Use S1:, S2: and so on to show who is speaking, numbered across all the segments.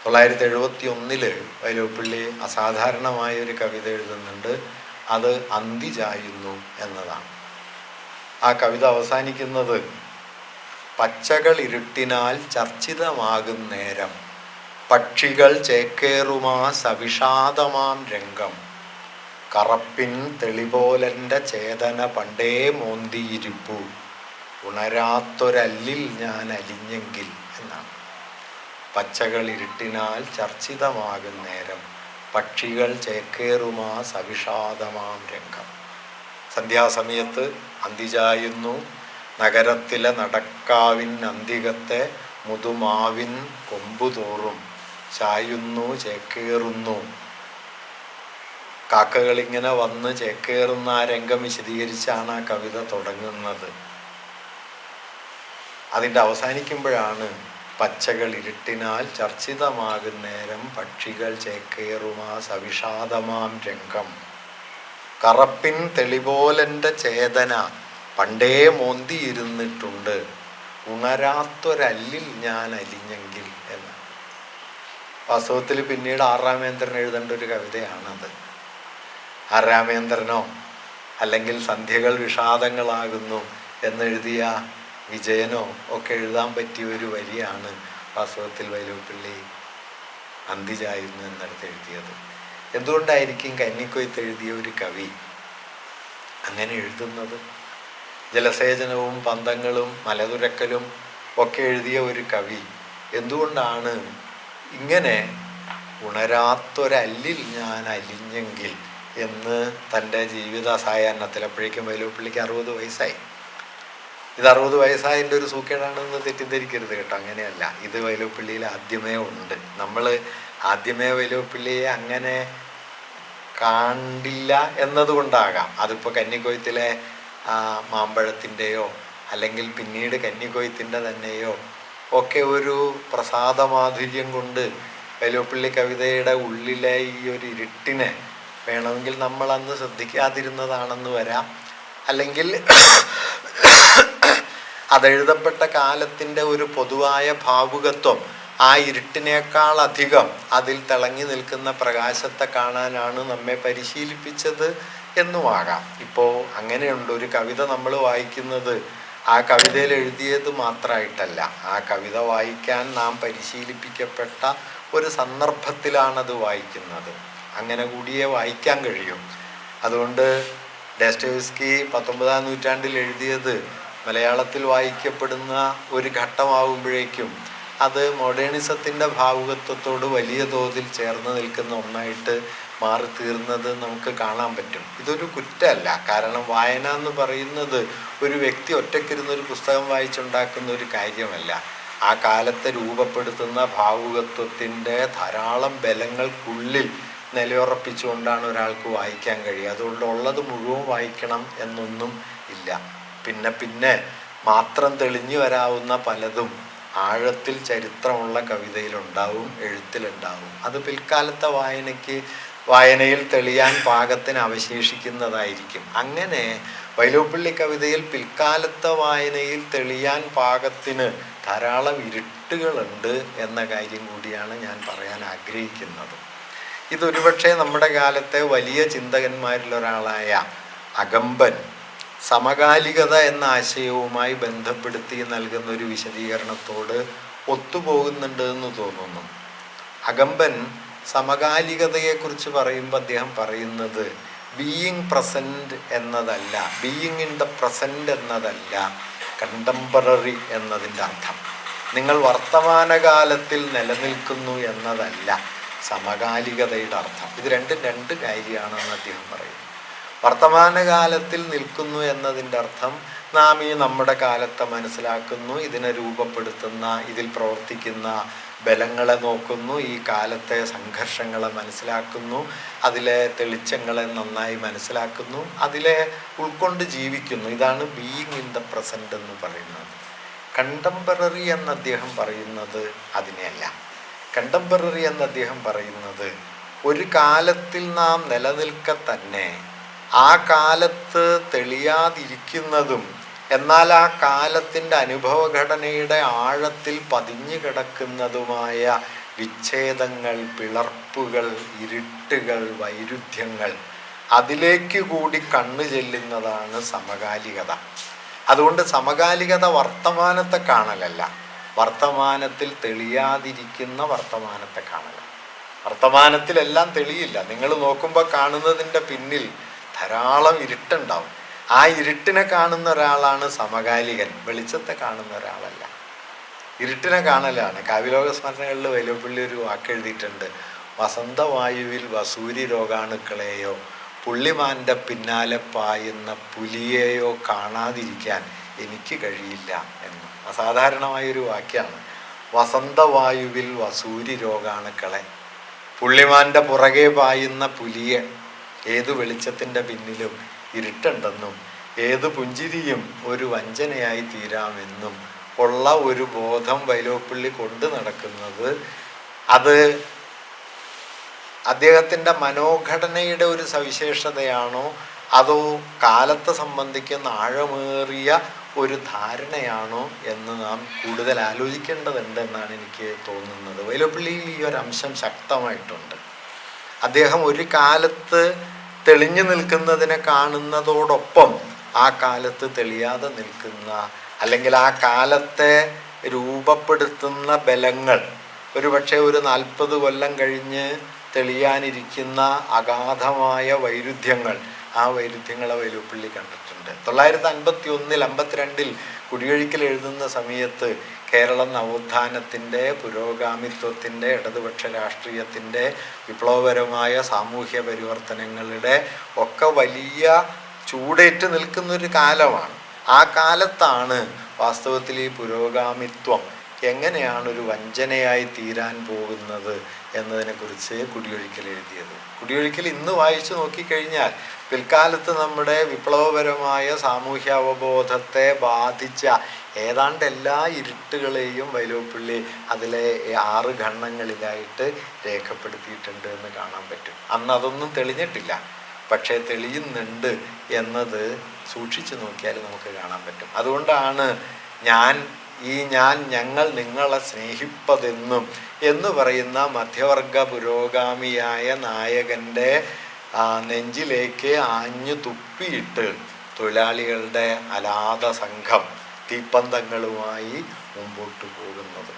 S1: 971 വൈലോപ്പിള്ളി അസാധാരണമായൊരു കവിത എഴുതുന്നുണ്ട്. അത് അന്തി ചായുന്നു എന്നതാണ്. ആ കവിത അവസാനിക്കുന്നത് പച്ചകൾ ഇരുട്ടിനാൽ ചർച്ചിതമാകും നേരം, പക്ഷികൾ ചേക്കേറുമാ സവിഷാദമാം രംഗം, കറപ്പിൻ തെളിപോലെൻ്റെ ചേതന പണ്ടേ മോന്തിയിരിപ്പു, ഉണരാത്തൊരല്ലിൽ ഞാൻ അലിഞ്ഞെങ്കിൽ എന്നാണ്. പച്ചകൾ ഇരുട്ടിനാൽ ചർച്ചിതമാകും നേരം, പക്ഷികൾ ചേക്കേറുമാ സവിഷാദമാം രംഗം. സന്ധ്യാസമയത്ത് അന്തിചായുന്നു, നഗരത്തിലെ നടക്കാവിൻ അന്തികത്തെ മുതുമാവിൻ കൊമ്പുതോറും ചായുന്നു ചേക്കേറുന്നു. കാക്കകളിങ്ങനെ വന്ന് ചേക്കേറുന്ന ആ രംഗം വിശദീകരിച്ചാണ് ആ കവിത തുടങ്ങുന്നത്. അതിൻ്റെ അവസാനിക്കുമ്പോഴാണ് പച്ചകൾ ഇരുട്ടിനാൽ ചർച്ചിതമാകും നേരം, പക്ഷികൾ ചേക്കേറുമാ സവിഷാദമാം രംഗം, കറപ്പിൻ തെളിപോലെൻ്റെ ചേതന പണ്ടേ മോന്തിയിരുന്നിട്ടുണ്ട്, ഉണരാത്തൊരല്ലിൽ ഞാൻ അലിഞ്ഞെങ്കിൽ എന്ന്. വാസ്തവത്തിൽ പിന്നീട് ആർ രാമേന്ദ്രൻ എഴുതേണ്ട ഒരു കവിതയാണത്. ആർ രാമേന്ദ്രനോ അല്ലെങ്കിൽ സന്ധ്യകൾ വിഷാദങ്ങളാകുന്നു എന്നെഴുതിയ വിജയനോ ഒക്കെ എഴുതാൻ പറ്റിയ ഒരു വരിയാണ് വാസ്തവത്തിൽ വൈലോപ്പിള്ളി അന്തിചായുന്നു എന്നിടത്ത് എഴുതിയത്. എന്തുകൊണ്ടായിരിക്കും കന്നിക്കൊയ്ത്ത് എഴുതിയ ഒരു കവി അങ്ങനെ എഴുതുന്നത്? ജലസേചനവും പന്തങ്ങളും മലതുരക്കലും ഒക്കെ എഴുതിയ ഒരു കവി എന്തുകൊണ്ടാണ് ഇങ്ങനെ ഉണരാത്തൊരല്ലിൽ ഞാൻ അലിഞ്ഞെങ്കിൽ എന്ന് തൻ്റെ ജീവിത സായാഹ്നത്തിൽ, അപ്പോഴേക്കും വൈലോപ്പിള്ളിക്ക് 60 വയസ്സായി. ഇത് 60 വയസ്സായതിൻ്റെ ഒരു സൂക്കേടാണെന്ന് തെറ്റിദ്ധരിക്കരുത് കേട്ടോ, അങ്ങനെയല്ല. ഇത് വൈലോപ്പിള്ളിയിൽ ആദ്യമേ ഉണ്ട്. നമ്മൾ ആദ്യമേ വൈലോപ്പിള്ളിയെ അങ്ങനെ കണ്ടില്ല എന്നതുകൊണ്ടാകാം. അതിപ്പോൾ കന്നിക്കൊയ്ത്തിലെ മാമ്പഴത്തിൻ്റെയോ അല്ലെങ്കിൽ പിന്നീട് കന്നിക്കൊയ്ത്തിൻ്റെ തന്നെയോ ഒക്കെ ഒരു പ്രസാദമാധുര്യം കൊണ്ട് വൈലോപ്പിള്ളി കവിതയുടെ ഉള്ളിലെ ഈ ഒരു ഇരുട്ടിനെ വേണമെങ്കിൽ നമ്മൾ അന്ന് ശ്രദ്ധിക്കാതിരുന്നതാണെന്ന് വരാം. അല്ലെങ്കിൽ അതെഴുതപ്പെട്ട കാലത്തിൻ്റെ ഒരു പൊതുവായ ഭാവുകത്വം ആ ഇരുട്ടിനേക്കാൾ അധികം അതിൽ തിളങ്ങി നിൽക്കുന്ന പ്രകാശത്തെ കാണാനാണ് നമ്മെ പരിശീലിപ്പിച്ചത് എന്നുമാകാം. ഇപ്പോൾ അങ്ങനെയുണ്ട്. ഒരു കവിത നമ്മൾ വായിക്കുന്നത് ആ കവിതയിൽ എഴുതിയത് മാത്രമായിട്ടല്ല, ആ കവിത വായിക്കാൻ നാം പരിശീലിപ്പിക്കപ്പെട്ട ഒരു സന്ദർഭത്തിലാണത് വായിക്കുന്നത്. അങ്ങനെ കൂടിയേ വായിക്കാൻ കഴിയും. അതുകൊണ്ട് ഡോസ്റ്റോയവ്സ്കി 19-ാം നൂറ്റാണ്ടിൽ എഴുതിയത് മലയാളത്തിൽ വായിക്കപ്പെടുന്ന ഒരു ഘട്ടമാകുമ്പോഴേക്കും അത് മോഡേണിസത്തിൻ്റെ ഭാവുകത്വത്തോട് വലിയ തോതിൽ ചേർന്ന് നിൽക്കുന്ന ഒന്നായിട്ട് മാറി തീർന്നത് നമുക്ക് കാണാൻ പറ്റും. ഇതൊരു കുറ്റമല്ല. കാരണം വായന എന്ന് പറയുന്നത് ഒരു വ്യക്തി ഒറ്റയ്ക്കിരുന്നൊരു പുസ്തകം വായിച്ചുണ്ടാക്കുന്ന ഒരു കാര്യമല്ല. ആ കാലത്തെ രൂപപ്പെടുത്തുന്ന ഭാവുകത്വത്തിൻ്റെ ധാരാളം ബലങ്ങൾക്കുള്ളിൽ നിലയുറപ്പിച്ചുകൊണ്ടാണ് ഒരാൾക്ക് വായിക്കാൻ കഴിയുക. അതുകൊണ്ട് ഉള്ളത് മുഴുവൻ വായിക്കണം എന്നൊന്നും ഇല്ല. പിന്നെ മാത്രം തെളിഞ്ഞു വരാവുന്ന പലതും ആഴത്തിൽ ചരിത്രമുള്ള കവിതയിലുണ്ടാവും, എഴുത്തിലുണ്ടാവും. അത് പിൽക്കാലത്തെ വായനയിൽ തെളിയാൻ പാകത്തിന് അവശേഷിക്കുന്നതായിരിക്കും. അങ്ങനെ വൈലോപ്പിള്ളി കവിതയിൽ പിൽക്കാലത്തെ വായനയിൽ തെളിയാൻ പാകത്തിന് ധാരാളം ഇരുട്ടുകളുണ്ട് എന്ന കാര്യം കൂടിയാണ് ഞാൻ പറയാൻ ആഗ്രഹിക്കുന്നത്. ഇതൊരുപക്ഷെ നമ്മുടെ കാലത്തെ വലിയ ചിന്തകന്മാരിലൊരാളായ അകമ്പൻ സമകാലികത എന്ന ആശയവുമായി ബന്ധപ്പെടുത്തി നൽകുന്ന ഒരു വിശദീകരണത്തോട് ഒത്തുപോകുന്നുണ്ട് എന്ന് തോന്നുന്നു. അകമ്പൻ സമകാലികതയെക്കുറിച്ച് പറയുമ്പോൾ അദ്ദേഹം പറയുന്നത് ബീയിങ് പ്രസൻറ്റ് എന്നതല്ല, ബീയിങ് ഇൻ ദ പ്രസൻറ്റ് എന്നതല്ല കണ്ടംപററി എന്നതിൻ്റെ അർത്ഥം. നിങ്ങൾ വർത്തമാനകാലത്തിൽ നിലനിൽക്കുന്നു എന്നതല്ല സമകാലികതയുടെ അർത്ഥം. ഇത് രണ്ട് കാര്യമാണെന്ന് അദ്ദേഹം പറയുന്നു. വർത്തമാനകാലത്തിൽ നിൽക്കുന്നു എന്നതിൻ്റെ അർത്ഥം നാം ഈ നമ്മുടെ കാലത്തെ മനസ്സിലാക്കുന്നു, ഇതിനെ രൂപപ്പെടുത്തുന്ന, ഇതിൽ പ്രവർത്തിക്കുന്ന ബലങ്ങളെ നോക്കുന്നു, ഈ കാലത്തെ സംഘർഷങ്ങളെ മനസ്സിലാക്കുന്നു, അതിലെ തെളിച്ചങ്ങളെ നന്നായി മനസ്സിലാക്കുന്നു, അതിലെ ഉൾക്കൊണ്ട് ജീവിക്കുന്നു. ഇതാണ് ബീയിങ് ഇൻ ദ പ്രസൻറ്റ് എന്ന് പറയുന്നത്. കണ്ടംപററി എന്ന് അദ്ദേഹം പറയുന്നത് അതിനെയല്ല. കണ്ടംപററി എന്ന് അദ്ദേഹം പറയുന്നത് ഒരു കാലത്തിൽ നാം നിലനിൽക്കെ തന്നെ ആ കാലത്ത് തെളിയാതിരിക്കുന്നതും എന്നാൽ ആ കാലത്തിൻ്റെ അനുഭവഘടനയുടെ ആഴത്തിൽ പതിഞ്ഞു കിടക്കുന്നതുമായ വിച്ഛേദങ്ങൾ, പിളർപ്പുകൾ, ഇരുട്ടുകൾ, വൈരുദ്ധ്യങ്ങൾ, അതിലേക്ക് കൂടി കണ്ണു ചെല്ലുന്നതാണ് സമകാലികത. അതുകൊണ്ട് സമകാലികത വർത്തമാനത്തെ കാണലല്ല, വർത്തമാനത്തിൽ തെളിയാതിരിക്കുന്ന വർത്തമാനത്തെ കാണല. വർത്തമാനത്തിലെല്ലാം തെളിയില്ല. നിങ്ങൾ നോക്കുമ്പോൾ കാണുന്നതിൻ്റെ പിന്നിൽ ധാരാളം ഇരുട്ടുണ്ടാവും. ആ ഇരുട്ടിനെ കാണുന്ന ഒരാളാണ് സമകാലികൻ, വെളിച്ചത്തെ കാണുന്ന ഒരാളല്ല. ഇരുട്ടിനെ കാണലാണ്. കാവ്യലോക സ്മരണകളിൽ വൈലോപ്പിള്ളി ഒരു വാക്ക് എഴുതിയിട്ടുണ്ട്: വസന്തവായുവിൽ വസൂരി രോഗാണുക്കളെയോ പുള്ളിമാൻ്റെ പിന്നാലെ പായുന്ന പുലിയെയോ കാണാതിരിക്കാൻ എനിക്ക് കഴിയില്ല എന്ന്. അസാധാരണമായൊരു വാക്യാണ്. വസന്തവായുവിൽ വസൂരി രോഗാണുക്കളെ, പുള്ളിമാൻ്റെ പുറകെ പായുന്ന പുലിയെ, ഏതു വെളിച്ചത്തിൻ്റെ പിന്നിലും ഇരുട്ടുണ്ടെന്നും ഏതു പുഞ്ചിരിയും ഒരു വഞ്ചനയായി തീരാമെന്നും ഉള്ള ഒരു ബോധം വൈലോപ്പിള്ളി കൊണ്ട് നടക്കുന്നത് അത് അദ്ദേഹത്തിൻ്റെ മനോഘടനയുടെ ഒരു സവിശേഷതയാണോ അതോ കാലത്തെ സംബന്ധിക്കുന്ന ആഴമേറിയ ഒരു ധാരണയാണോ എന്ന് നാം കൂടുതൽ ആലോചിക്കേണ്ടതുണ്ട് എന്നാണ് എനിക്ക് തോന്നുന്നത്. വൈലോപ്പിള്ളിയിൽ ഈ ഒരു അംശം ശക്തമായിട്ടുണ്ട്. അദ്ദേഹം ഒരു കാലത്ത് തെളിഞ്ഞു നിൽക്കുന്നതിനെ കാണുന്നതോടൊപ്പം ആ കാലത്ത് തെളിയാതെ നിൽക്കുന്ന, അല്ലെങ്കിൽ ആ കാലത്തെ രൂപപ്പെടുത്തുന്ന ബലങ്ങൾ ഒരുപക്ഷെ ഒരു 40 കൊല്ലം കഴിഞ്ഞ് തെളിയാനിരിക്കുന്ന അഗാധമായ വൈരുദ്ധ്യങ്ങൾ, ആ വൈരുദ്ധ്യങ്ങളെ വൈലോപ്പിള്ളി കണ്ടിട്ടുണ്ട്. 951 52 കുടിയൊഴിക്കൽ എഴുതുന്ന സമയത്ത് കേരള നവോത്ഥാനത്തിൻ്റെ, പുരോഗാമിത്വത്തിൻ്റെ, ഇടതുപക്ഷ രാഷ്ട്രീയത്തിൻ്റെ, വിപ്ലവപരമായ സാമൂഹ്യ പരിവർത്തനങ്ങളുടെ ഒക്കെ വലിയ ചൂടേറ്റ് നിൽക്കുന്നൊരു കാലമാണ്. ആ കാലത്താണ് വാസ്തവത്തിൽ ഈ പുരോഗാമിത്വം എങ്ങനെയാണ് ഒരു വഞ്ചനയായി തീരാൻ പോകുന്നത് എന്നതിനെക്കുറിച്ച് കുടിയൊഴിക്കൽ എഴുതിയത്. കുടിയൊഴിക്കൽ ഇന്ന് വായിച്ചു നോക്കിക്കഴിഞ്ഞാൽ പിൽക്കാലത്ത് നമ്മുടെ വിപ്ലവപരമായ സാമൂഹ്യ അവബോധത്തെ ബാധിച്ച ഏതാണ്ട് എല്ലാ ഇരുട്ടുകളെയും വൈലോപ്പിള്ളി അതിലെ 6 ഖണ്ഡങ്ങളിലായിട്ട് രേഖപ്പെടുത്തിയിട്ടുണ്ട് എന്ന് കാണാൻ പറ്റും. അന്ന് അതൊന്നും തെളിഞ്ഞിട്ടില്ല, പക്ഷേ തെളിയുന്നുണ്ട് എന്നത് സൂക്ഷിച്ചു നോക്കിയാൽ നമുക്ക് കാണാൻ പറ്റും. അതുകൊണ്ടാണ് ഞങ്ങൾ നിങ്ങളെ സ്നേഹിപ്പതെന്നും എന്ന് പറയുന്ന മധ്യവർഗ പുരോഗാമിയായ നായകൻ്റെ നെഞ്ചിലേക്ക് ആഞ്ഞു തുപ്പിയിട്ട് തൊഴിലാളികളുടെ അലാത സംഘം തീപ്പന്തങ്ങളുമായി മുമ്പോട്ട് പോകുന്നത്.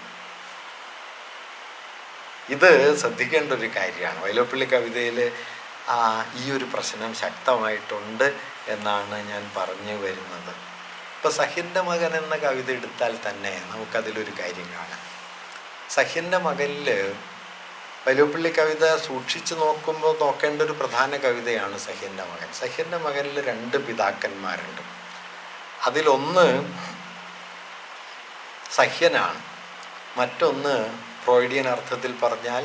S1: ഇത് ശ്രദ്ധിക്കേണ്ട ഒരു കാര്യമാണ്. വൈലോപ്പിള്ളി കവിതയിൽ ഈ ഒരു പ്രശ്നം ശക്തമായിട്ടുണ്ട് എന്നാണ് ഞാൻ പറഞ്ഞു വരുന്നത്. ഇപ്പം സഹ്യൻ്റെ മകൻ എന്ന കവിത എടുത്താൽ തന്നെ നമുക്കതിലൊരു കാര്യം കാണാം. സഹ്യൻ്റെ മകനിൽ വൈലോപ്പിള്ളി കവിത സൂക്ഷിച്ചു നോക്കുമ്പോൾ നോക്കേണ്ട ഒരു പ്രധാന കവിതയാണ് സഹ്യൻ്റെ മകൻ. സഹ്യൻ്റെ മകനിൽ 2 പിതാക്കന്മാരുണ്ട്. അതിലൊന്ന് സഹ്യനാണ്, മറ്റൊന്ന് ഫ്രോയിഡിയൻ അർത്ഥത്തിൽ പറഞ്ഞാൽ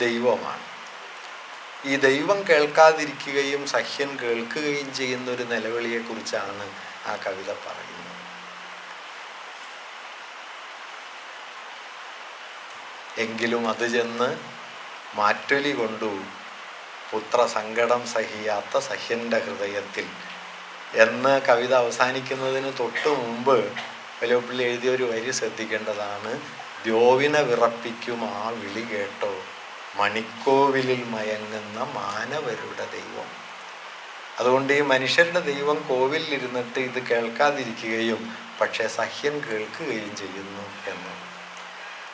S1: ദൈവമാണ്. ഈ ദൈവം കേൾക്കാതിരിക്കുകയും സഹ്യൻ കേൾക്കുകയും ചെയ്യുന്ന ഒരു നിലവിളിയെക്കുറിച്ചാണ് ആ കവിത പറയുന്നത്. എങ്കിലും അത് ചെന്ന് മാറ്റൊലി കൊണ്ടു പുത്ര സങ്കടം സഹിയാത്ത സഹ്യൻ്റെ ഹൃദയത്തിൽ എന്ന് കവിത അവസാനിക്കുന്നതിന് തൊട്ട് മുമ്പ് വൈലോപ്പിള്ളി എഴുതിയ ഒരു വരി ശ്രദ്ധിക്കേണ്ടതാണ്. ദ്യോവിനെ വിറപ്പിക്കും ആ വിളി കേട്ടോ, മണിക്കോവിലിൽ മയങ്ങുന്ന മാനവരുടെ ദൈവം. അതുകൊണ്ട് ഈ മനുഷ്യരുടെ ദൈവം കോവിലിരുന്നിട്ട് ഇത് കേൾക്കാതിരിക്കുകയും പക്ഷേ സഹ്യൻ കേൾക്കുകയും ചെയ്യുന്നു എന്ന്.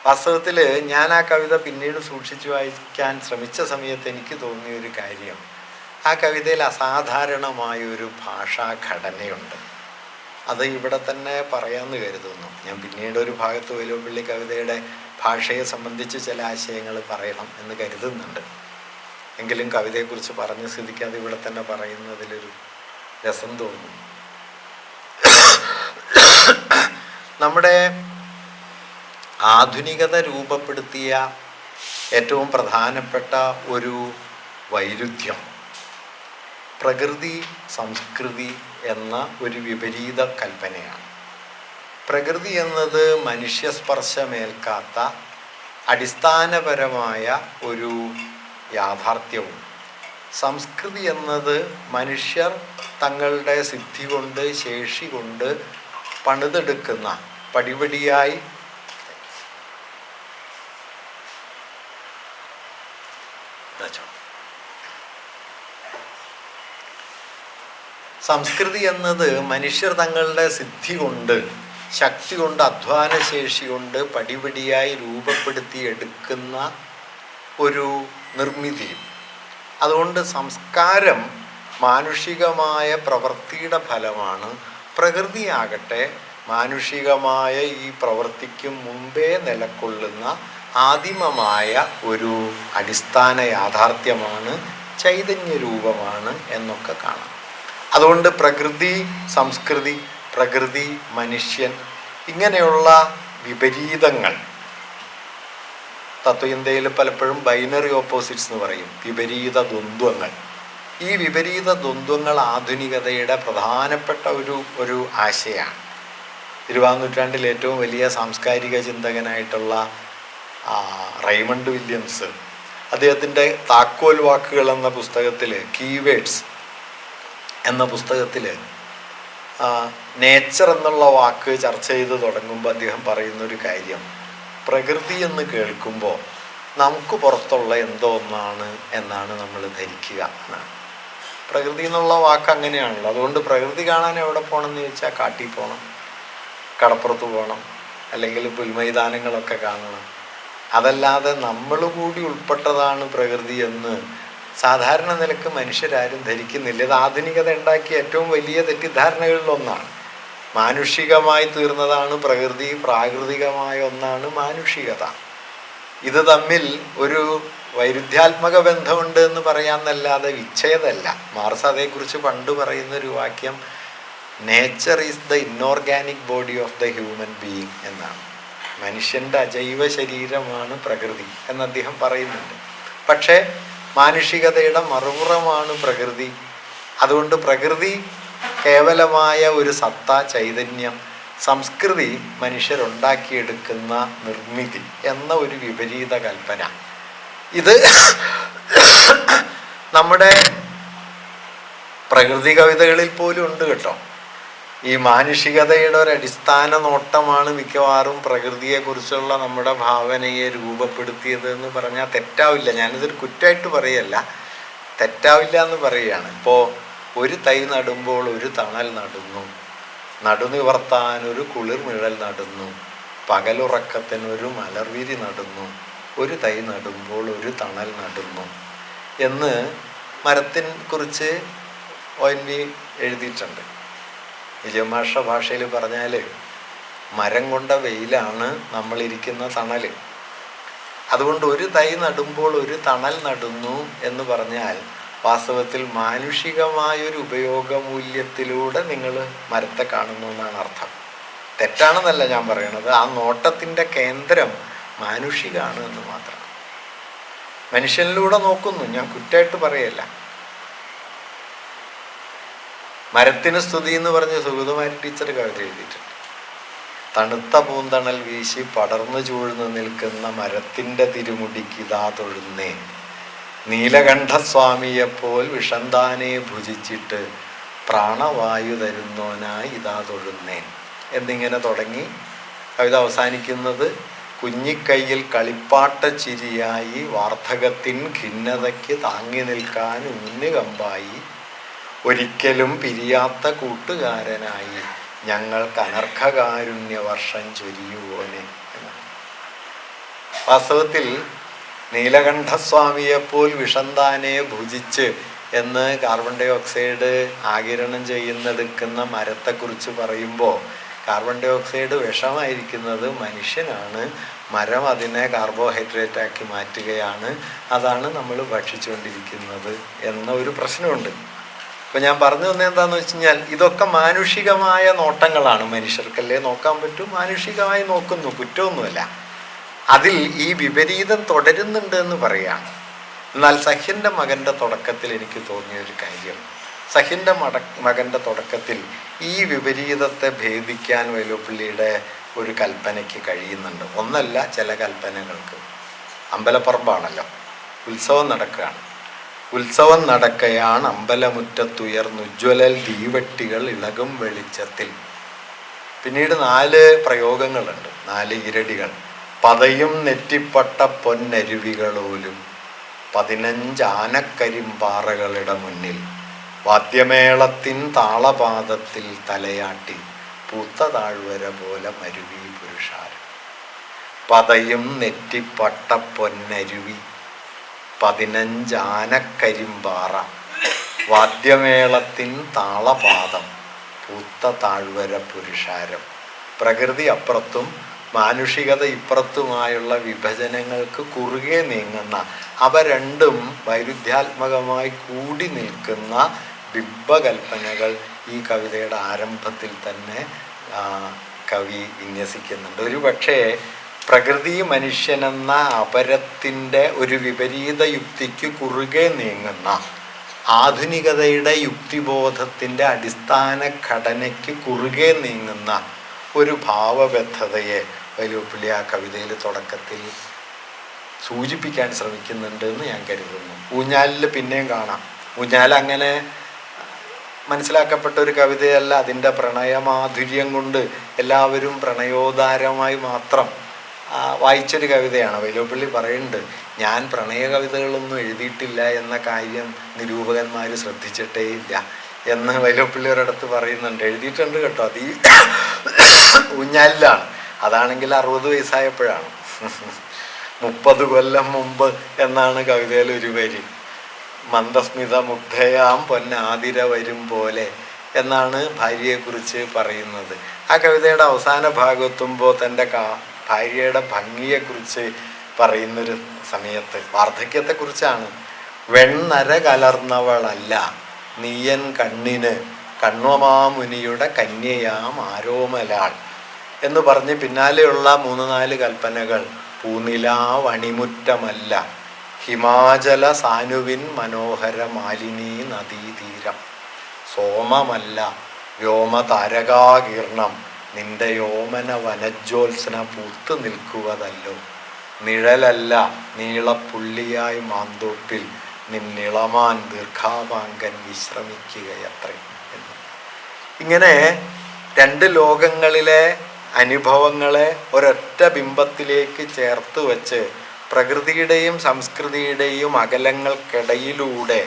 S1: വാസ്തവത്തിൽ ഞാൻ ആ കവിത പിന്നീട് സൂക്ഷിച്ചു വായിക്കാൻ ശ്രമിച്ച സമയത്ത് എനിക്ക് തോന്നിയ ഒരു കാര്യം, ആ കവിതയിൽ അസാധാരണമായൊരു ഭാഷാഘടനയുണ്ട്. അത് ഇവിടെ തന്നെ പറയാമെന്ന് കരുതുന്നു. ഞാൻ പിന്നീട് ഒരു ഭാഗത്ത് വൈലോപ്പിള്ളി കവിതയുടെ ഭാഷയെ സംബന്ധിച്ച് ചില ആശയങ്ങൾ പറയണം എന്ന് കരുതുന്നുണ്ട്. എങ്കിലും കവിതയെക്കുറിച്ച് പറഞ്ഞ സ്ഥിതിക്ക് അത് ഇവിടെ തന്നെ പറയുന്നതിലൊരു രസം തോന്നുന്നു. നമ്മുടെ ആധുനികത രൂപപ്പെടുത്തിയ ഏറ്റവും പ്രധാനപ്പെട്ട ഒരു വൈരുദ്ധ്യം പ്രകൃതി സംസ്കൃതി എന്ന ഒരു വിപരീത കൽപ്പനയാണ്. പ്രകൃതി എന്നത് മനുഷ്യസ്പർശമേൽക്കാത്ത അടിസ്ഥാനപരമായ ഒരു യാഥാർത്ഥ്യവും, സംസ്കൃതി എന്നത് മനുഷ്യർ തങ്ങളുടെ സിദ്ധി കൊണ്ട് ശേഷി കൊണ്ട് പണിതെടുക്കുന്ന സംസ്കൃതി എന്നത് മനുഷ്യർ തങ്ങളുടെ സിദ്ധി കൊണ്ട്, ശക്തി കൊണ്ട്, അധ്വാനശേഷി കൊണ്ട് പടിപടിയായി രൂപപ്പെടുത്തിയെടുക്കുന്ന ഒരു നിർമ്മിതി. അതുകൊണ്ട് സംസ്കാരം മാനുഷികമായ പ്രവൃത്തിയുടെ ഫലമാണ്. പ്രകൃതിയാകട്ടെ മാനുഷികമായ ഈ പ്രവൃത്തിക്ക് മുമ്പേ നിലകൊള്ളുന്ന ആദിമമായ ഒരു അടിസ്ഥാന യാഥാർത്ഥ്യമാണ്, ചൈതന്യരൂപമാണ് എന്നൊക്കെ കാണാം. അതുകൊണ്ട് പ്രകൃതി, സംസ്കൃതി, പ്രകൃതി, മനുഷ്യൻ, ഇങ്ങനെയുള്ള വിപരീതങ്ങൾ തത്വചിന്തയിൽ പലപ്പോഴും ബൈനറി ഓപ്പോസിറ്റ്സ് എന്ന് പറയും, വിപരീത ദ്വന്ദ്വങ്ങൾ. ഈ വിപരീത ദ്വന്ദ്വങ്ങൾ ആധുനികതയുടെ പ്രധാനപ്പെട്ട ഒരു ആശയമാണ്. 20-ാം നൂറ്റാണ്ടിൽ ഏറ്റവും വലിയ സാംസ്കാരിക ചിന്തകനായിട്ടുള്ള റൈമണ്ട് വില്യംസ് അദ്ദേഹത്തിൻ്റെ താക്കോൽ വാക്കുകൾ എന്ന പുസ്തകത്തിൽ, കീവേഡ്സ് എന്ന പുസ്തകത്തിൽ നേച്ചർ എന്നുള്ള വാക്ക് ചർച്ച ചെയ്ത് തുടങ്ങുമ്പോൾ അദ്ദേഹം പറയുന്നൊരു കാര്യം, പ്രകൃതി എന്ന് കേൾക്കുമ്പോൾ നമുക്ക് പുറത്തുള്ള എന്തോ ഒന്നാണ് എന്നാണ് നമ്മൾ ധരിക്കുക എന്നാണ്. പ്രകൃതി എന്നുള്ള വാക്ക് അങ്ങനെയാണല്ലോ. അതുകൊണ്ട് പ്രകൃതി കാണാൻ എവിടെ പോകണം എന്ന് ചോദിച്ചാൽ കാട്ടിൽ പോകണം, കടപ്പുറത്ത് പോകണം, അല്ലെങ്കിൽ പുൽമൈതാനങ്ങളൊക്കെ കാണണം. അതല്ലാതെ നമ്മൾ കൂടി ഉൾപ്പെട്ടതാണ് പ്രകൃതി എന്ന് സാധാരണ നിലക്ക് മനുഷ്യരാരും ധരിക്കുന്നില്ല. ഇത് ആധുനികത ഉണ്ടാക്കിയ ഏറ്റവും വലിയ തെറ്റിദ്ധാരണകളിലൊന്നാണ്. മാനുഷികമായി തീർന്നതാണ് പ്രകൃതി, പ്രാകൃതികമായ ഒന്നാണ് മാനുഷികത. ഇത് തമ്മിൽ ഒരു വൈരുദ്ധ്യാത്മക ബന്ധമുണ്ട് എന്ന് പറയാമെന്നല്ലാതെ വിച്ഛേദമല്ല. മാർസ് അതേക്കുറിച്ച് പണ്ട് പറയുന്നൊരു വാക്യം, nature is the inorganic body of the human being എന്നാണ്. മനുഷ്യൻ്റെ അജൈവ ശരീരമാണ് പ്രകൃതി എന്ന് അദ്ദേഹം പറയുന്നുണ്ട്. പക്ഷേ മാനുഷികതയുടെ മറുപുറമാണ് പ്രകൃതി. അതുകൊണ്ട് പ്രകൃതി കേവലമായ ഒരു സത്ത, ചൈതന്യം, സംസ്കൃതി മനുഷ്യരുണ്ടാക്കിയെടുക്കുന്ന നിർമ്മിതി എന്ന ഒരു വിപരീത കൽപ്പന. ഇത് നമ്മുടെ പ്രകൃതി കവിതകളിൽ പോലും ഉണ്ട് കേട്ടോ. ഈ മാനുഷികതയുടെ ഒരു അടിസ്ഥാന നോട്ടമാണ് മിക്കവാറും പ്രകൃതിയെക്കുറിച്ചുള്ള നമ്മുടെ ഭാവനയെ രൂപപ്പെടുത്തിയത് എന്ന് പറഞ്ഞാൽ തെറ്റാവില്ല. ഞാനിതൊരു കുറ്റമായിട്ട് പറയല്ല, തെറ്റാവില്ല എന്ന് പറയുകയാണ്. ഇപ്പോൾ ഒരു തൈ നടുമ്പോൾ ഒരു തണൽ നടുന്നു, നടുനിവർത്താൻ ഒരു കുളിർനിഴൽ നടുന്നു, പകലുറക്കത്തിനൊരു മലർവിരി നടുന്നു, ഒരു തൈ നടുമ്പോൾ ഒരു തണൽ നടുന്നു എന്ന് മരത്തിനെ കുറിച്ച് ONV എഴുതിയിട്ടുണ്ട്. വിജയമാഷ ഭാഷയിൽ പറഞ്ഞാൽ മരം കൊണ്ട വെയിലാണ് നമ്മളിരിക്കുന്ന തണൽ. അതുകൊണ്ട് ഒരു തൈ നടുമ്പോൾ ഒരു തണൽ നടുന്നു എന്ന് പറഞ്ഞാൽ വാസ്തവത്തിൽ മാനുഷികമായൊരു ഉപയോഗമൂല്യത്തിലൂടെ നിങ്ങൾ മരത്തെ കാണുന്നു എന്നാണ് അർത്ഥം. തെറ്റാണെന്നല്ല ഞാൻ പറയണത്. ആ നോട്ടത്തിൻ്റെ കേന്ദ്രം മാനുഷികമാണ് എന്ന് മാത്രം. മനുഷ്യനിലൂടെ നോക്കുന്നു, ഞാൻ കുറ്റമായിട്ട് പറയല്ല. മരത്തിന് സ്തുതി എന്ന് പറഞ്ഞ് സുഗതകുമാരി ടീച്ചർ കവിത എഴുതിയിട്ടുണ്ട്. തണുത്ത പൂന്തണൽ വീശി പടർന്നു ചൂഴ്ന്നു നിൽക്കുന്ന മരത്തിൻ്റെ തിരുമുടിക്ക് ഇതാ തൊഴുന്നേ, നീലകണ്ഠസ്വാമിയെപ്പോൽ വിഷന്താനെ ഭുജിച്ചിട്ട് പ്രാണവായു തരുന്നോനായി ഇതാ തൊഴുന്നേ എന്നിങ്ങനെ തുടങ്ങി കവിത അവസാനിക്കുന്നത് കുഞ്ഞിക്കൈയിൽ കളിപ്പാട്ട ചിരിയായി വാർദ്ധകത്തിൻ ഖിന്നതയ്ക്ക് താങ്ങി നിൽക്കാൻ ഊന്നുകമ്പായി ഒരിക്കലും പിരിയാത്ത കൂട്ടുകാരനായി ഞങ്ങൾക്ക് അനർഘകാരുണ്യ വർഷം ചൊരിയുവോനെ എന്നാണ്. വാസ്തവത്തിൽ നീലകണ്ഠസ്വാമിയെപ്പോൽ വിഷന്താനെ ഭുജിച്ച് എന്ന് കാർബൺ ഡൈ ഓക്സൈഡ് ആഗിരണം ചെയ്യുന്നെടുക്കുന്ന മരത്തെക്കുറിച്ച് പറയുമ്പോൾ കാർബൺ ഡൈ ഓക്സൈഡ് വിഷമായിരിക്കുന്നത് മനുഷ്യനാണ്, മരം അതിനെ കാർബോഹൈഡ്രേറ്റാക്കി മാറ്റുകയാണ്, അതാണ് നമ്മൾ ഭക്ഷിച്ചുകൊണ്ടിരിക്കുന്നത് എന്ന ഒരു പ്രശ്നമുണ്ട്. അപ്പം ഞാൻ പറഞ്ഞു തന്നെ എന്താണെന്ന് വെച്ച് കഴിഞ്ഞാൽ ഇതൊക്കെ മാനുഷികമായ നോട്ടങ്ങളാണ്. മനുഷ്യർക്കല്ലേ നോക്കാൻ പറ്റും, മാനുഷികമായി നോക്കുന്നു, കുറ്റമൊന്നുമല്ല. അതിൽ ഈ വിപരീതം തുടരുന്നുണ്ട് എന്ന് പറയുകയാണ്. എന്നാൽ സഹ്യൻ്റെ മകൻ്റെ തുടക്കത്തിൽ എനിക്ക് തോന്നിയൊരു കാര്യം, സഹ്യൻ്റെ മകൻ്റെ തുടക്കത്തിൽ ഈ വിപരീതത്തെ ഭേദിക്കാൻ വൈലോപ്പിള്ളിയുടെ ഒരു കൽപ്പനയ്ക്ക് കഴിയുന്നുണ്ട്. ഒന്നല്ല, ചില കൽപ്പനകൾക്ക്. അമ്പലപ്പറമ്പാണല്ലോ, ഉത്സവം നടക്കുകയാണ്. ഉത്സവം നടക്കയാണ് അമ്പലമുറ്റത്തുയർന്നുജ്വലൽ തീവട്ടികൾ ഇളകും വെളിച്ചത്തിൽ. പിന്നീട് 4 പ്രയോഗങ്ങളുണ്ട്, 4 ഇരടികൾ. പതയും നെറ്റിപ്പട്ട പൊന്നരുവികളോലും 15 ആനക്കരിമ്പാറകളുടെ മുന്നിൽ വാദ്യമേളത്തിൻ താളപാദത്തിൽ തലയാട്ടി പൂത്ത താഴ്വര പോലെ മരുവി പുരുഷാരം. പതയും നെറ്റിപ്പട്ട പൊന്നരുവി 15 ആനക്കരിമ്പാറ വാദ്യമേളത്തിൻ താളപാദം പൂത്ത താഴ്വര പുരുഷാരം. പ്രകൃതി അപ്പുറത്തും മാനുഷികത ഇപ്പുറത്തുമായുള്ള വിഭജനങ്ങൾക്ക് കുറുകെ നീങ്ങുന്ന, അവ രണ്ടും വൈരുദ്ധ്യാത്മകമായി കൂടി നിൽക്കുന്ന ബിംബകൽപ്പനകൾ ഈ കവിതയുടെ ആരംഭത്തിൽ തന്നെ കവി വിന്യസിക്കുന്നുണ്ട്. ഒരു പക്ഷേ പ്രകൃതി മനുഷ്യനെന്ന അപരത്തിൻ്റെ ഒരു വിപരീത യുക്തിക്ക് കുറുകെ നീങ്ങുന്ന ആധുനികതയുടെ യുക്തിബോധത്തിൻ്റെ അടിസ്ഥാന ഘടനയ്ക്ക് കുറുകെ നീങ്ങുന്ന ഒരു ഭാവബദ്ധതയെ വൈലോപ്പിള്ളി ആ കവിതയിൽ തുടക്കത്തിൽ സൂചിപ്പിക്കാൻ ശ്രമിക്കുന്നുണ്ട് എന്ന് ഞാൻ കരുതുന്നു. ഊഞ്ഞാലിൽ പിന്നെയും കാണാം. ഊഞ്ഞാൽ അങ്ങനെ മനസ്സിലാക്കപ്പെട്ട ഒരു കവിതയല്ല. അതിൻ്റെ പ്രണയമാധുര്യം കൊണ്ട് എല്ലാവരും പ്രണയോദാരമായി മാത്രം വായിച്ചൊരു കവിതയാണ്. വൈലോപ്പിള്ളി പറയുന്നുണ്ട്, ഞാൻ പ്രണയ കവിതകളൊന്നും എഴുതിയിട്ടില്ല എന്ന കാര്യം നിരൂപകന്മാർ ശ്രദ്ധിച്ചിട്ടേ ഇല്ല എന്ന് വൈലോപ്പിള്ളി ഒരിടത്ത് പറയുന്നുണ്ട്. എഴുതിയിട്ടുണ്ട് കേട്ടോ, അത് ഈ ഊഞ്ഞാലിലാണ്. അതാണെങ്കിൽ 60 വയസ്സായപ്പോഴാണ്. 30 കൊല്ലം മുമ്പ് എന്നാണ് കവിതയിൽ ഒരു വരി. മന്ദസ്മിത മുഗ്ധയാം പൊന്നാതിര വരും പോലെ എന്നാണ് ഭാര്യയെക്കുറിച്ച് പറയുന്നത്. ആ കവിതയുടെ അവസാന ഭാഗമെത്തുമ്പോൾ തൻ്റെ ഭാര്യയുടെ ഭംഗിയെക്കുറിച്ച് പറയുന്നൊരു സമയത്ത് വാർദ്ധക്യത്തെക്കുറിച്ചാണ്. വെണ്ണര കലർന്നവളല്ല നീയൻ കണ്ണിന് കണ്വമാമുനിയുടെ കന്യയാം ആരോമലാൾ എന്ന് പറഞ്ഞ് പിന്നാലെയുള്ള 3-4 കൽപ്പനകൾ പൂനിലാവണിമുറ്റമല്ല ഹിമാചല സാനുവിൻ മനോഹര മാലിനീ നദീതീരം, സോമമല്ല വ്യോമ താരകാകീർണം നിന്റെ യോമന വനജ്യോത്സന പൂത്തു നിൽക്കുവതല്ലോ, നിഴലല്ല നീളപ്പുള്ളിയായി മാന്തോപ്പിൽ നിന്നിളമാൻ ദീർഘാപാങ്കൻ വിശ്രമിക്കുകയത്രേ എന്ന്. ഇങ്ങനെ 2 ലോകങ്ങളിലെ അനുഭവങ്ങളെ ഒരൊറ്റ ബിംബത്തിലേക്ക് ചേർത്ത് വച്ച് പ്രകൃതിയുടെയും സംസ്കൃതിയുടെയും അകലങ്ങൾക്കിടയിലൂടെ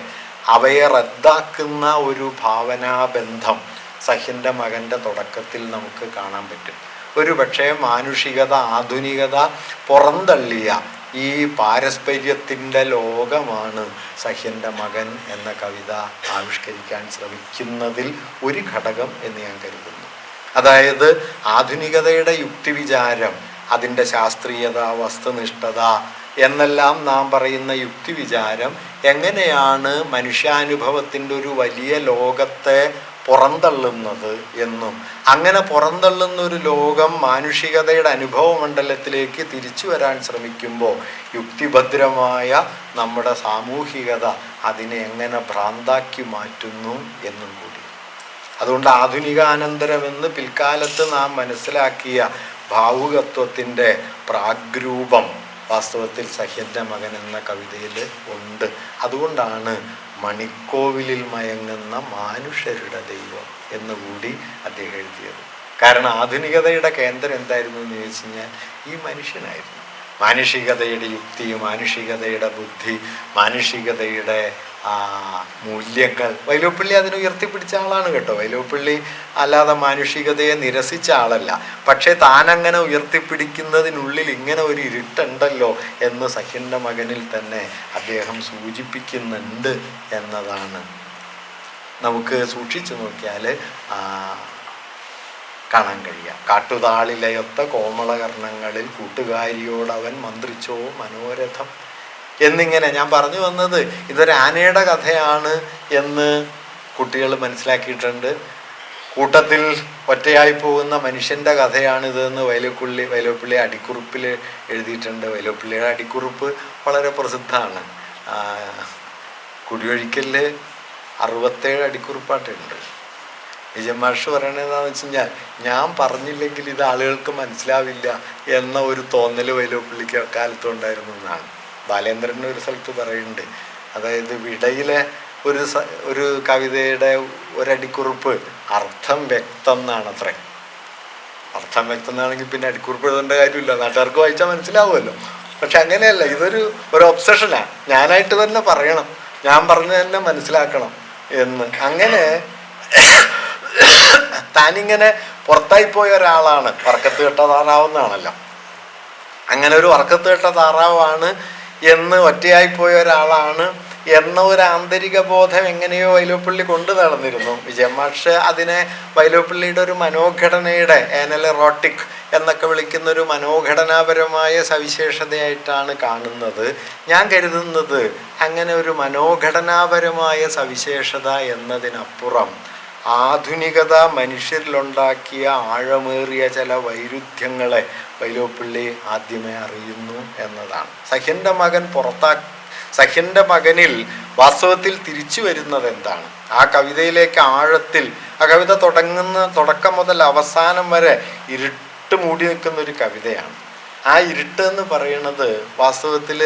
S1: അവയെ റദ്ദാക്കുന്ന ഒരു ഭാവനാബന്ധം സഹ്യൻ്റെ മകൻ്റെ തുടക്കത്തിൽ നമുക്ക് കാണാൻ പറ്റും. ഒരു പക്ഷേ മാനുഷികത, ആധുനികത പുറന്തള്ളിയ ഈ പാരസ്പര്യത്തിൻ്റെ ലോകമാണ് സഹ്യൻ്റെ മകൻ എന്ന കവിത ആവിഷ്കരിക്കാൻ ശ്രമിക്കുന്നതിൽ ഒരു ഘടകം എന്ന് ഞാൻ കരുതുന്നു. അതായത് ആധുനികതയുടെ യുക്തിവിചാരം, അതിൻ്റെ ശാസ്ത്രീയത, വസ്തുനിഷ്ഠത എന്നെല്ലാം നാം പറയുന്ന യുക്തിവിചാരം എങ്ങനെയാണ് മനുഷ്യാനുഭവത്തിൻ്റെ ഒരു വലിയ ലോകത്തെ പുറന്തള്ളുന്നത് എന്നും, അങ്ങനെ പുറന്തള്ളുന്ന ഒരു ലോകം മാനുഷികതയുടെ അനുഭവ മണ്ഡലത്തിലേക്ക് തിരിച്ചു വരാൻ ശ്രമിക്കുമ്പോൾ യുക്തിഭദ്രമായ നമ്മുടെ സാമൂഹികത അതിനെ എങ്ങനെ ഭ്രാന്താക്കി മാറ്റുന്നു എന്നും കൂടി. അതുകൊണ്ട് ആധുനികാനന്തരമെന്ന് പിൽക്കാലത്ത് നാം മനസ്സിലാക്കിയ ഭാവുകത്വത്തിൻ്റെ പ്രാഗ്രൂപം വാസ്തവത്തിൽ സഹ്യൻ്റെ മകൻ എന്ന കവിതയിൽ ഉണ്ട്. അതുകൊണ്ടാണ് മണിക്കോവിലിൽ മയങ്ങുന്ന മാനുഷരുടെ ദൈവം എന്നുകൂടി അദ്ദേഹം എഴുതിയത്. കാരണം ആധുനികതയുടെ കേന്ദ്രം എന്തായിരുന്നു എന്ന് ചോദിച്ചു കഴിഞ്ഞാൽ ഈ മനുഷ്യനായിരുന്നു. മാനുഷികതയുടെ യുക്തി, മാനുഷികതയുടെ ബുദ്ധി, മാനുഷികതയുടെ മൂല്യങ്ങൾ വൈലോപ്പിള്ളി അതിന് ഉയർത്തിപ്പിടിച്ച ആളാണ് കേട്ടോ. വൈലോപ്പിള്ളി അല്ലാതെ മാനുഷികതയെ നിരസിച്ച ആളല്ല. പക്ഷേ താനങ്ങനെ ഉയർത്തിപ്പിടിക്കുന്നതിനുള്ളിൽ ഇങ്ങനെ ഒരു ഇരുട്ടുണ്ടല്ലോ എന്ന് സഹ്യൻ്റെ മകനിൽ തന്നെ അദ്ദേഹം സൂചിപ്പിക്കുന്നുണ്ട് എന്നതാണ് നമുക്ക് സൂക്ഷിച്ചു നോക്കിയാൽ കാണാൻ കഴിയുക. കാട്ടുതാളിലയൊത്ത കോമളകർണങ്ങളിൽ കൂട്ടുകാരിയോടവൻ മന്ത്രിച്ചോ മനോരഥം എന്നിങ്ങനെ ഞാൻ പറഞ്ഞു വന്നത് ഇതൊരു ആനയുടെ കഥയാണ് എന്ന് കുട്ടികൾ മനസ്സിലാക്കിയിട്ടുണ്ട്. കൂട്ടത്തിൽ ഒറ്റയായി പോകുന്ന മനുഷ്യൻ്റെ കഥയാണിതെന്ന് വൈലോപ്പിള്ളി അടിക്കുറിപ്പിൽ എഴുതിയിട്ടുണ്ട്. വൈലോപ്പിള്ളിയുടെ അടിക്കുറിപ്പ് വളരെ പ്രസിദ്ധമാണ്. കുടിയൊഴിക്കലിൽ 67 അടിക്കുറിപ്പാട്ടുണ്ട്. വിജയമാഷ് പറയണത് എന്താണെന്ന് വെച്ച് കഴിഞ്ഞാൽ ഞാൻ പറഞ്ഞില്ലെങ്കിൽ ഇത് ആളുകൾക്ക് മനസ്സിലാവില്ല എന്ന ഒരു തോന്നൽ വൈലോപ്പിള്ളിക്ക് കാലത്തുണ്ടായിരുന്നു എന്നാണ്. ബാലേന്ദ്രൻ്റെ ഒരു സ്ഥലത്ത് പറയുന്നുണ്ട്. അതായത് വിടയിലെ ഒരു കവിതയുടെ ഒരടിക്കുറിപ്പ് അർത്ഥം വ്യക്തം എന്നാണ് അത്രേ. അർത്ഥം വ്യക്തം എന്നാണെങ്കിൽ പിന്നെ അടിക്കുറിപ്പ് എഴുതേണ്ട കാര്യമില്ല, നാട്ടുകാർക്ക് വായിച്ചാൽ മനസ്സിലാവുമല്ലോ. പക്ഷെ അങ്ങനെയല്ല, ഒരു ഒബ്സഷനാണ്. ഞാനായിട്ട് തന്നെ പറയണം, ഞാൻ പറഞ്ഞ് തന്നെ മനസ്സിലാക്കണം എന്ന്. അങ്ങനെ താനിങ്ങനെ പുറത്തായി പോയ ഒരാളാണ്, വറക്കത്ത് കെട്ട താറാവെന്നാണല്ലോ. അങ്ങനെ ഒരു വറക്കത്ത് കെട്ട താറാവാണ് എന്ന്, ഒറ്റയായി പോയ ഒരാളാണ് എന്ന ഒരു ആന്തരിക ബോധം എങ്ങനെയോ വൈലോപ്പിള്ളി കൊണ്ടു നടന്നിരുന്നു. വിജയമാഷ് അതിനെ വൈലോപ്പിള്ളിയുടെ ഒരു മനോഘടനയുടെ, ഏനലെറോട്ടിക് എന്നൊക്കെ വിളിക്കുന്ന ഒരു മനോഘടനാപരമായ സവിശേഷതയായിട്ടാണ് കാണുന്നത്. ഞാൻ കരുതുന്നത് അങ്ങനെ ഒരു മനോഘടനാപരമായ സവിശേഷത എന്നതിനപ്പുറം ആധുനികത മനുഷ്യരിലുണ്ടാക്കിയ ആഴമേറിയ ചില വൈരുദ്ധ്യങ്ങളെ വൈലോപ്പിള്ളി ആദ്യമേ അറിയുന്നു എന്നതാണ്. സഖ്യൻ്റെ മകനിൽ വാസ്തവത്തിൽ തിരിച്ചു വരുന്നത് എന്താണ്? ആ കവിതയിലേക്ക് ആഴത്തിൽ, ആ കവിത തുടക്കം മുതൽ അവസാനം വരെ ഇരുട്ട് മൂടി നിൽക്കുന്ന ഒരു കവിതയാണ്. ആ ഇരുട്ട് എന്ന് പറയുന്നത് വാസ്തവത്തിൽ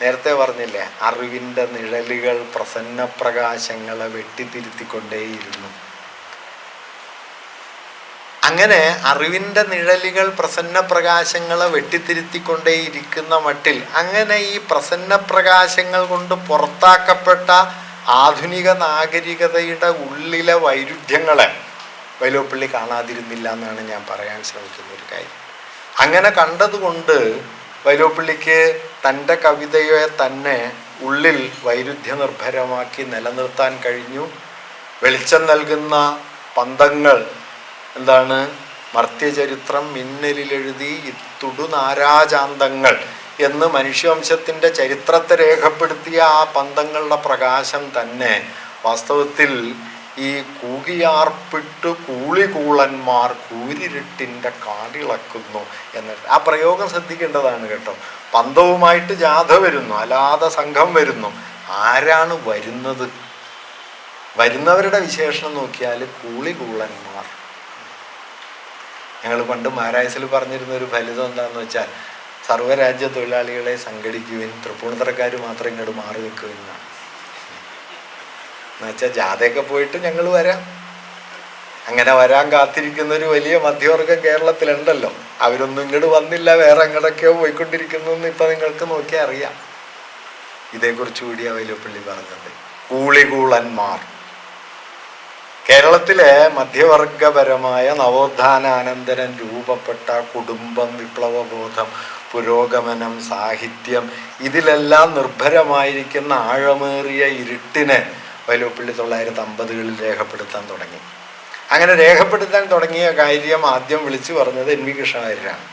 S1: നേരത്തെ പറഞ്ഞില്ലേ, അറിവിൻ്റെ നിഴലുകൾ പ്രസന്നപ്രകാശങ്ങളെ വെട്ടിത്തിരുത്തിക്കൊണ്ടേയിരുന്നു. അങ്ങനെ അറിവിൻ്റെ നിഴലുകൾ പ്രസന്നപ്രകാശങ്ങളെ വെട്ടിത്തിരുത്തിക്കൊണ്ടേയിരിക്കുന്ന മട്ടിൽ, അങ്ങനെ ഈ പ്രസന്നപ്രകാശങ്ങൾ കൊണ്ട് പുറത്താക്കപ്പെട്ട ആധുനിക നാഗരികതയുടെ ഉള്ളിലെ വൈരുദ്ധ്യങ്ങളെ വൈലോപ്പിള്ളി കാണാതിരുന്നില്ല എന്നാണ് ഞാൻ പറയാൻ ശ്രമിക്കുന്ന ഒരു കാര്യം. അങ്ങനെ കണ്ടതുകൊണ്ട് വൈലോപ്പിള്ളിക്ക് തൻ്റെ കവിതയെ തന്നെ ഉള്ളിൽ വൈരുദ്ധ്യനിർഭരമാക്കി നിലനിർത്താൻ കഴിഞ്ഞു. വെളിച്ചം നൽകുന്ന പന്തങ്ങൾ എന്താണ്? മർത്യചരിത്രം മിന്നലിലെഴുതി ഇത്തുടു നാരാജാന്തങ്ങൾ എന്ന് മനുഷ്യവംശത്തിൻ്റെ ചരിത്രത്തെ രേഖപ്പെടുത്തിയ ആ പന്തങ്ങളുടെ പ്രകാശം തന്നെ വാസ്തവത്തിൽ ഈ കൂകിയാർപ്പിട്ട് കൂളികൂളന്മാർ കൂരിരുട്ടിൻ്റെ കാടിളക്കുന്നു എന്നിട്ട് ആ പ്രയോഗം ശ്രദ്ധിക്കേണ്ടതാണ് കേട്ടോ. പന്തവുമായിട്ട് ജാഥ വരുന്നു, അലാതെ സംഘം വരുന്നു. ആരാണ് വരുന്നത്? വരുന്നവരുടെ വിശേഷണം നോക്കിയാൽ കൂളികൂളന്മാർ. ഞങ്ങൾ പണ്ട് മാരായസിൽ പറഞ്ഞിരുന്ന ഒരു ഫലിതം എന്താണെന്ന് വെച്ചാൽ, സർവ്വരാജ്യ തൊഴിലാളികളെ സംഘടിക്കുവിൻ, തൃപ്പൂണിത്തറക്കാർ മാത്രം ഇങ്ങോട്ട് മാറി നിൽക്കുവിനാണ്. എന്നുവെച്ചാൽ ജാഥയൊക്കെ പോയിട്ട് ഞങ്ങൾ വരാം. അങ്ങനെ വരാൻ കാത്തിരിക്കുന്ന ഒരു വലിയ മധ്യവർഗം കേരളത്തിലുണ്ടല്ലോ. അവരൊന്നും ഇങ്ങോട്ട് വന്നില്ല, വേറെ എങ്ങോട്ടൊക്കെയോ പോയിക്കൊണ്ടിരിക്കുന്നു എന്ന് ഇപ്പം നിങ്ങൾക്ക് നോക്കിയാൽ അറിയാം. ഇതേക്കുറിച്ച് കൂടിയാ വൈലോപ്പിള്ളി പറഞ്ഞത്. കൂളികൂളന്മാർ കേരളത്തിലെ മധ്യവർഗപരമായ നവോത്ഥാനാനന്തരം രൂപപ്പെട്ട കുടുംബം, വിപ്ലവബോധം, പുരോഗമനം, സാഹിത്യം, ഇതിലെല്ലാം നിർഭരമായിരിക്കുന്ന ആഴമേറിയ ഇരുട്ടിനെ വൈലോപ്പിള്ളി 1950-കളിൽ രേഖപ്പെടുത്താൻ തുടങ്ങി. അങ്ങനെ രേഖപ്പെടുത്താൻ തുടങ്ങിയ കാര്യം ആദ്യം വിളിച്ചു പറഞ്ഞത് എൻ വി കൃഷ്ണവാര്യരാണ്.